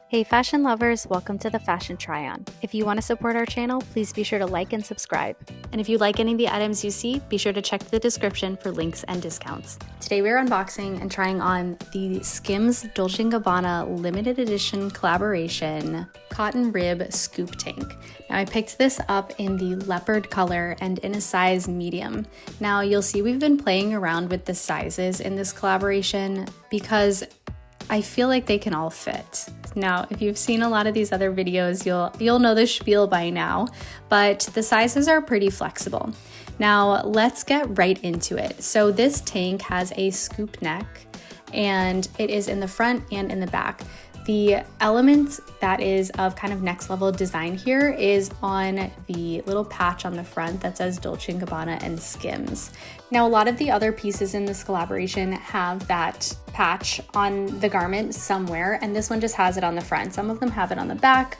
Hey fashion lovers, welcome to the Fashion Try-On. If you want to support our channel, please be sure to like and subscribe. And if you like any of the items you see, be sure to check the description for links and discounts. Today we're unboxing and trying on the SKIMS Dolce Gabbana limited edition collaboration cotton rib scoop tank. Now I picked this up in the leopard color and in a size medium. Now you'll see we've been playing around with the sizes in this collaboration because I feel like they can all fit. Now, if you've seen a lot of these other videos, you'll know the spiel by now, but the sizes are pretty flexible. Now, let's get right into it. So this tank has a scoop neck and it is in the front and in the back. The element that is of kind of next level design here is on the little patch on the front that says Dolce Gabbana and SKIMS. Now, a lot of the other pieces in this collaboration have that patch on the garment somewhere, and this one just has it on the front. Some of them have it on the back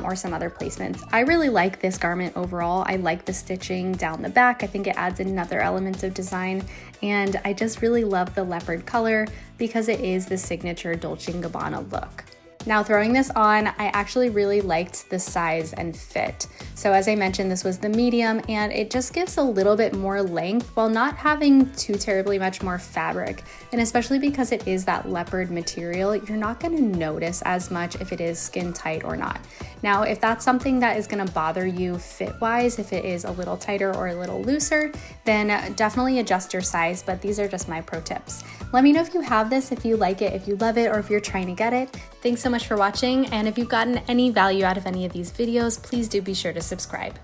or some other placements. I really like this garment overall. I like the stitching down the back. I think it adds another element of design, and I just really love the leopard color because it is the signature Dolce Gabbana look. Now throwing this on, I actually really liked the size and fit. So as I mentioned, this was the medium and it just gives a little bit more length while not having too terribly much more fabric. And especially because it is that leopard material, you're not gonna notice as much if it is skin tight or not. Now, if that's something that is gonna bother you fit-wise, if it is a little tighter or a little looser, then definitely adjust your size, but these are just my pro tips. Let me know if you have this, if you like it, if you love it, or if you're trying to get it. Thanks so much for watching, and if you've gotten any value out of any of these videos, please do be sure to subscribe.